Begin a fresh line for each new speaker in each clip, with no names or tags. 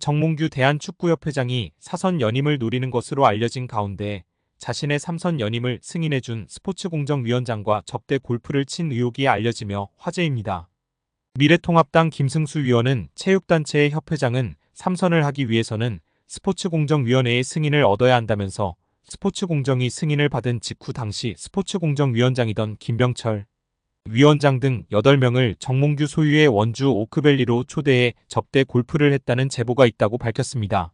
정몽규 대한축구협회장이 사선 연임을 노리는 것으로 알려진 가운데 자신의 3선 연임을 승인해준 스포츠공정위원장과 접대 골프를 친 의혹이 알려지며 화제입니다. 미래통합당 김승수 위원은 체육단체의 협회장은 3선을 하기 위해서는 스포츠공정위원회의 승인을 얻어야 한다면서 스포츠공정위 승인을 받은 직후 당시 스포츠공정위원장이던 김병철 위원장 등 8명을 정몽규 소유의 원주 오크밸리로 초대해 접대 골프를 했다는 제보가 있다고 밝혔습니다.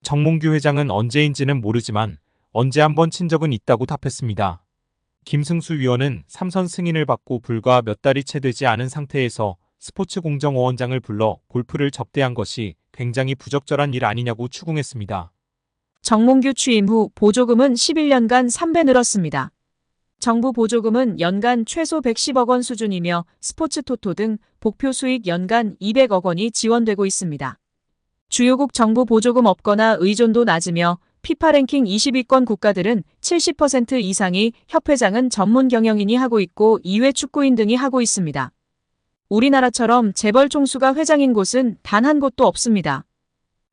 정몽규 회장은 언제인지는 모르지만 언제 한번 친 적은 있다고 답했습니다. 김승수 위원은 3선 승인을 받고 불과 몇 달이 채 되지 않은 상태에서 스포츠공정위원장을 불러 골프를 접대한 것이 굉장히 부적절한 일 아니냐고 추궁했습니다.
정몽규 취임 후 보조금은 11년간 3배 늘었습니다. 정부 보조금은 연간 최소 110억 원 수준이며 스포츠 토토 등 복표 수익 연간 200억 원이 지원되고 있습니다. 주요국 정부 보조금 없거나 의존도 낮으며 피파 랭킹 20위권 국가들은 70% 이상이 협회장은 전문 경영인이 하고 있고 이외 축구인 등이 하고 있습니다. 우리나라처럼 재벌 총수가 회장인 곳은 단 한 곳도 없습니다.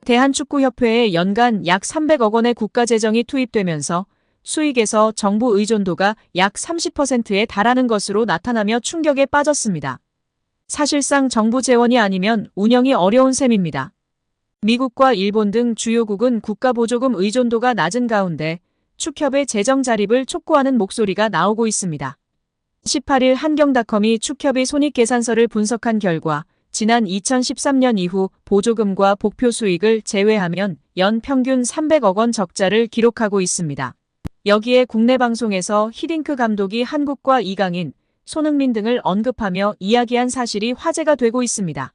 대한축구협회에 연간 약 300억 원의 국가재정이 투입되면서 수익에서 정부 의존도가 약 30%에 달하는 것으로 나타나며 충격에 빠졌습니다. 사실상 정부 재원이 아니면 운영이 어려운 셈입니다. 미국과 일본 등 주요국은 국가 보조금 의존도가 낮은 가운데 축협의 재정 자립을 촉구하는 목소리가 나오고 있습니다. 18일 한경닷컴이 축협의 손익계산서를 분석한 결과 지난 2013년 이후 보조금과 복표 수익을 제외하면 연 평균 300억 원 적자를 기록하고 있습니다. 여기에 국내 방송에서 히딩크 감독이 한국과 이강인, 손흥민 등을 언급하며 이야기한 사실이 화제가 되고 있습니다.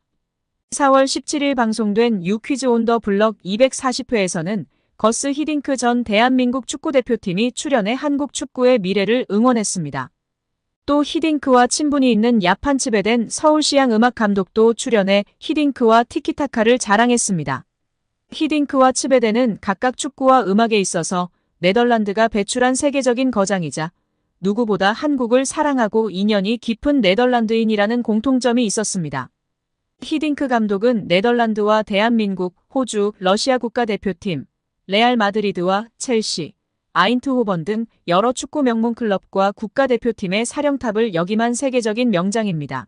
4월 17일 방송된 유퀴즈 온 더 블럭 240회에서는 거스 히딩크 전 대한민국 축구대표팀이 출연해 한국 축구의 미래를 응원했습니다. 또 히딩크와 친분이 있는 야판 츠베덴 서울시향 음악 감독도 출연해 히딩크와 티키타카를 자랑했습니다. 히딩크와 츠베덴은 각각 축구와 음악에 있어서 네덜란드가 배출한 세계적인 거장이자 누구보다 한국을 사랑하고 인연이 깊은 네덜란드인이라는 공통점이 있었습니다. 히딩크 감독은 네덜란드와 대한민국, 호주, 러시아 국가대표팀, 레알 마드리드와 첼시, 아인트호번 등 여러 축구 명문 클럽과 국가대표팀의 사령탑을 역임한 세계적인 명장입니다.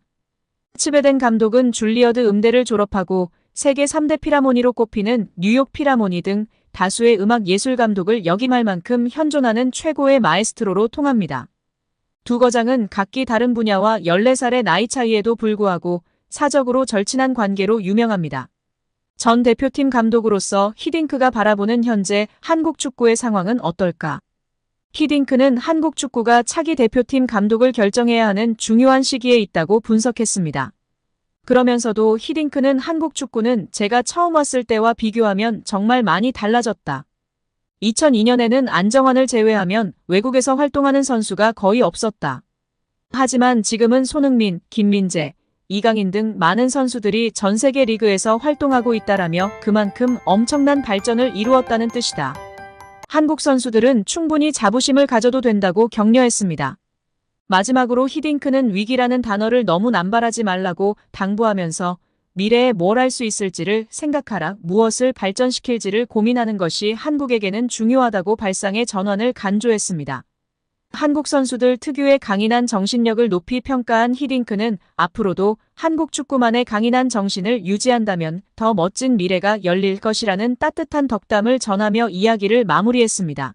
츠베덴 감독은 줄리어드 음대를 졸업하고 세계 3대 피라모니로 꼽히는 뉴욕 피라모니 등 다수의 음악 예술 감독을 역임할 만큼 현존하는 최고의 마에스트로로 통합니다. 두 거장은 각기 다른 분야와 14살의 나이 차이에도 불구하고 사적으로 절친한 관계로 유명합니다. 전 대표팀 감독으로서 히딩크가 바라보는 현재 한국 축구의 상황은 어떨까? 히딩크는 한국 축구가 차기 대표팀 감독을 결정해야 하는 중요한 시기에 있다고 분석했습니다. 그러면서도 히딩크는 한국 축구는 제가 처음 왔을 때와 비교하면 정말 많이 달라졌다. 2002년에는 안정환을 제외하면 외국에서 활동하는 선수가 거의 없었다. 하지만 지금은 손흥민, 김민재, 이강인 등 많은 선수들이 전 세계 리그에서 활동하고 있다라며 그만큼 엄청난 발전을 이루었다는 뜻이다. 한국 선수들은 충분히 자부심을 가져도 된다고 격려했습니다. 마지막으로 히딩크는 위기라는 단어를 너무 남발하지 말라고 당부하면서 미래에 뭘 할 수 있을지를 생각하라, 무엇을 발전시킬지를 고민하는 것이 한국에게는 중요하다고 발상의 전환을 간조했습니다. 한국 선수들 특유의 강인한 정신력을 높이 평가한 히딩크는 앞으로도 한국 축구만의 강인한 정신을 유지한다면 더 멋진 미래가 열릴 것이라는 따뜻한 덕담을 전하며 이야기를 마무리했습니다.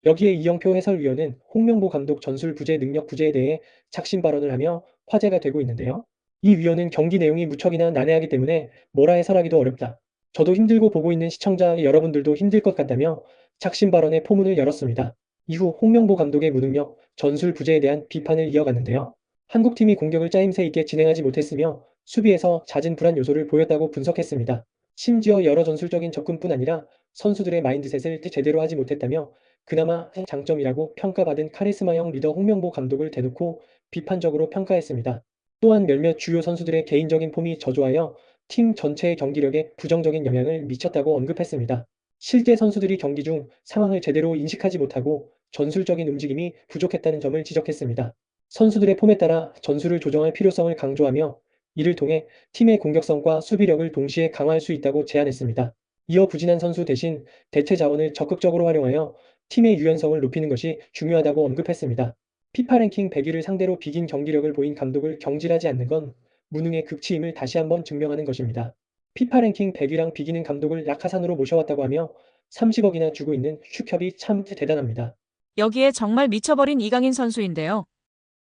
여기에 이영표 해설위원은 홍명보 감독 전술 부재 능력 부재에 대해 작심 발언을 하며 화제가 되고 있는데요. 이 위원은 경기 내용이 무척이나 난해하기 때문에 뭐라 해설하기도 어렵다. 저도 힘들고 보고 있는 시청자 여러분들도 힘들 것 같다며 작심 발언의 포문을 열었습니다. 이후 홍명보 감독의 무능력, 전술 부재에 대한 비판을 이어갔는데요. 한국팀이 공격을 짜임새 있게 진행하지 못했으며 수비에서 잦은 불안 요소를 보였다고 분석했습니다. 심지어 여러 전술적인 접근뿐 아니라 선수들의 마인드셋을 제대로 하지 못했다며 그나마 장점이라고 평가받은 카리스마형 리더 홍명보 감독을 대놓고 비판적으로 평가했습니다. 또한 몇몇 주요 선수들의 개인적인 폼이 저조하여 팀 전체의 경기력에 부정적인 영향을 미쳤다고 언급했습니다. 실제 선수들이 경기 중 상황을 제대로 인식하지 못하고 전술적인 움직임이 부족했다는 점을 지적했습니다. 선수들의 폼에 따라 전술을 조정할 필요성을 강조하며 이를 통해 팀의 공격성과 수비력을 동시에 강화할 수 있다고 제안했습니다. 이어 부진한 선수 대신 대체 자원을 적극적으로 활용하여 팀의 유연성을 높이는 것이 중요하다고 언급했습니다. 피파 랭킹 100위를 상대로 비긴 경기력을 보인 감독을 경질하지 않는 건 무능의 극치임을 다시 한번 증명하는 것입니다. 피파 랭킹 100위랑 비기는 감독을 낙하산으로 모셔왔다고 하며 30억이나 주고 있는 슈협이 참 대단합니다.
여기에 정말 미쳐버린 이강인 선수인데요.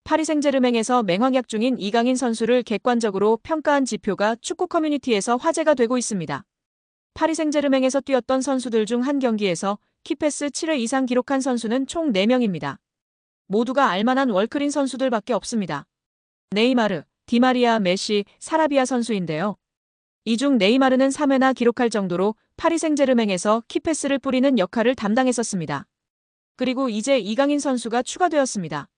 파리 생제르맹에서 맹활약 중인 이강인 선수를 객관적으로 평가한 지표가 축구 커뮤니티에서 화제가 되고 있습니다. 파리 생제르맹에서 뛰었던 선수들 중 한 경기에서 키패스 7회 이상 기록한 선수는 총 4명입니다. 모두가 알만한 월클인 선수들밖에 없습니다. 네이마르, 디마리아, 메시, 사라비아 선수인데요. 이 중 네이마르는 3회나 기록할 정도로 파리 생제르맹에서 키패스를 뿌리는 역할을 담당했었습니다. 그리고 이제 이강인 선수가 추가되었습니다.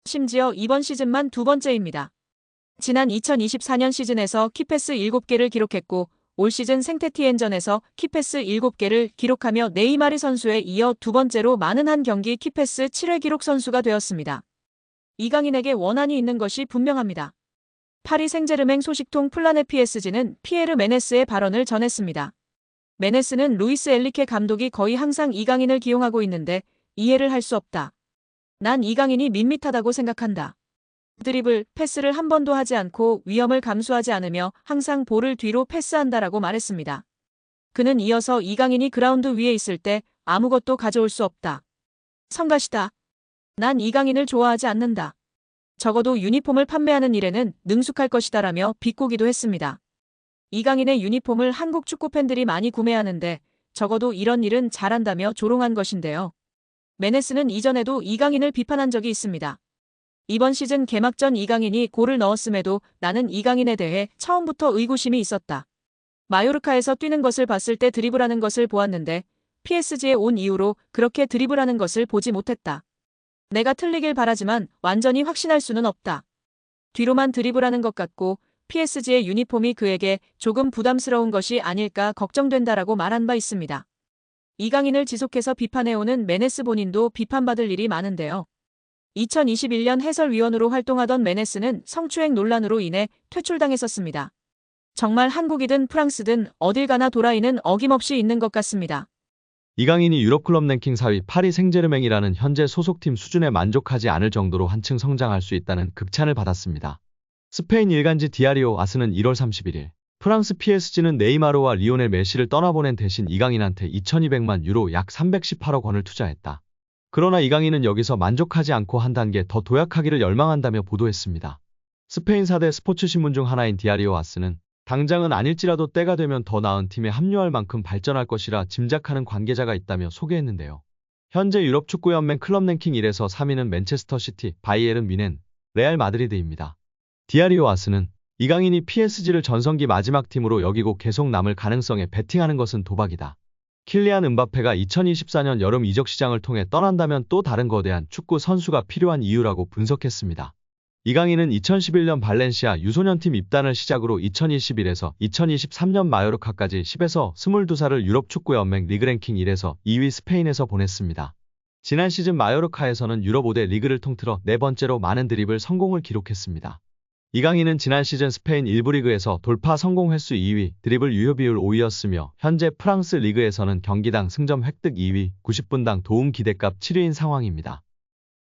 심지어 이번 시즌만 2번째입니다. 지난 2024년 시즌에서 키패스 7개를 기록했고 올 시즌 생테티엔전에서 키패스 7개를 기록하며 네이마르 선수에 이어 2번째로 많은 한 경기 키패스 7회 기록 선수가 되었습니다. 이강인에게 원한이 있는 것이 분명합니다. 파리 생제르맹 소식통 플라넷 PSG는 피에르 메네스의 발언을 전했습니다. 메네스는 루이스 엘리케 감독이 거의 항상 이강인을 기용하고 있는데 이해를 할 수 없다. 난 이강인이 밋밋하다고 생각한다. 드리블, 패스를 한 번도 하지 않고 위험을 감수하지 않으며 항상 볼을 뒤로 패스한다라고 말했습니다. 그는 이어서 이강인이 그라운드 위에 있을 때 아무것도 가져올 수 없다. 성가시다. 난 이강인을 좋아하지 않는다. 적어도 유니폼을 판매하는 일에는 능숙할 것이다라며 비꼬기도 했습니다. 이강인의 유니폼을 한국 축구 팬들이 많이 구매하는데 적어도 이런 일은 잘한다며 조롱한 것인데요. 메네스는 이전에도 이강인을 비판한 적이 있습니다. 이번 시즌 개막전 이강인이 골을 넣었음에도 나는 이강인에 대해 처음부터 의구심이 있었다. 마요르카에서 뛰는 것을 봤을 때 드리블하는 것을 보았는데 PSG에 온 이후로 그렇게 드리블하는 것을 보지 못했다. 내가 틀리길 바라지만 완전히 확신할 수는 없다. 뒤로만 드리블하는 것 같고 PSG의 유니폼이 그에게 조금 부담스러운 것이 아닐까 걱정된다라고 말한 바 있습니다. 이강인을 지속해서 비판해오는 메네스 본인도 비판받을 일이 많은데요. 2021년 해설위원으로 활동하던 메네스는 성추행 논란으로 인해 퇴출당했었습니다. 정말 한국이든 프랑스든 어딜 가나 도라이는 어김없이 있는 것 같습니다.
이강인이 유럽클럽 랭킹 4위 파리 생제르맹이라는 현재 소속팀 수준에 만족하지 않을 정도로 한층 성장할 수 있다는 극찬을 받았습니다. 스페인 일간지 디아리오 아스는 1월 31일 프랑스 PSG는 네이마르와 리오넬 메시를 떠나보낸 대신 이강인한테 2200만 유로 약 318억 원을 투자했다. 그러나 이강인은 여기서 만족하지 않고 한 단계 더 도약하기를 열망한다며 보도했습니다. 스페인 4대 스포츠 신문 중 하나인 디아리오 아스는 당장은 아닐지라도 때가 되면 더 나은 팀에 합류할 만큼 발전할 것이라 짐작하는 관계자가 있다며 소개했는데요. 현재 유럽축구연맹 클럽 랭킹 1에서 3위는 맨체스터 시티, 바이에른 뮌헨, 레알 마드리드입니다. 디아리오 아스는 이강인이 PSG를 전성기 마지막 팀으로 여기고 계속 남을 가능성에 베팅하는 것은 도박이다. 킬리안 음바페가 2024년 여름 이적 시장을 통해 떠난다면 또 다른 거대한 축구 선수가 필요한 이유라고 분석했습니다. 이강인은 2011년 발렌시아 유소년팀 입단을 시작으로 2021에서 2023년 마요르카까지 10에서 22살을 유럽축구연맹 리그랭킹 1에서 2위 스페인에서 보냈습니다. 지난 시즌 마요르카에서는 유럽 5대 리그를 통틀어 네 번째로 많은 드리블 성공을 기록했습니다. 이강인은 지난 시즌 스페인 1부 리그에서 돌파 성공 횟수 2위, 드리블 유효 비율 5위였으며 현재 프랑스 리그에서는 경기당 승점 획득 2위, 90분당 도움 기대값 7위인 상황입니다.